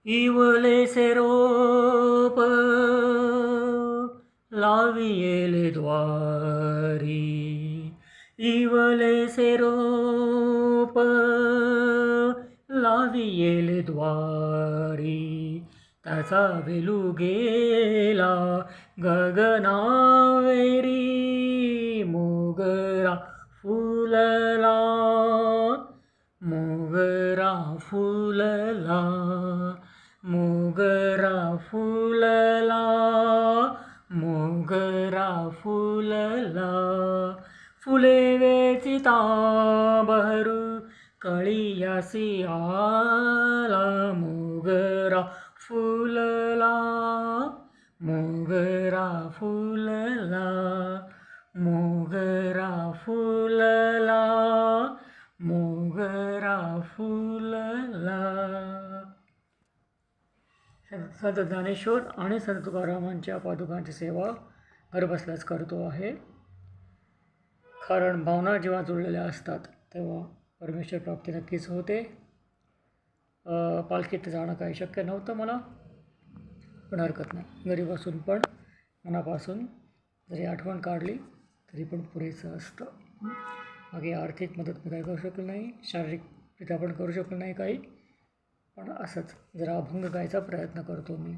इवलेसे रोप लावियेले द्वारी, इवलेसे रोप लावियेले द्वारी, त्याचा वेलू गेला गगनावेरी, मोगरा फुलला, मोगरा फुलला, मोगरा फुलला, मोगरा फुलला. फुले वेचिता बहरू कळियासी आला, मोगरा फुलला, मोगरा फुलला, मोगरा फुलला, मोगरा फुलला. संत ज्ञानेश्वर आणि संत तुकारामांच्या पादुकांची सेवा घरबसल्याच करतो आहे. कारण भावना जेव्हा जुळलेल्या असतात तेव्हा परमेश्वर प्राप्ती नक्कीच होते. पालखीत जाणं काही शक्य नव्हतं मला, पण हरकत नाही, घरी बसून पण मनापासून जरी आठवण काढली तरी पण पुरेसं असतं. बाकी आर्थिक मदत मी काही करू शकलो नाही, शारीरिकरित्या पण करू शकलो नाही काही, पण असंच जरा अभंग गायचा प्रयत्न करतो मी.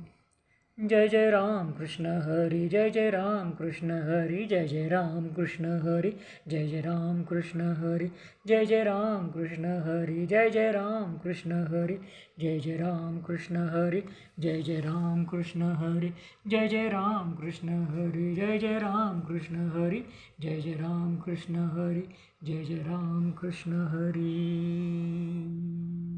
जय जय राम कृष्ण हरी, जय जय राम कृष्ण हरी, जय जय राम कृष्ण हरी, जय जय राम कृष्ण हरी, जय जय राम कृष्ण हरी, जय जय राम कृष्ण हरी, जय जय राम कृष्ण हरी, जय जय राम कृष्ण हरी, जय जय राम कृष्ण हरी, जय जय राम कृष्ण हरी, जय जय राम कृष्ण हरी, जय जय राम कृष्ण हरी.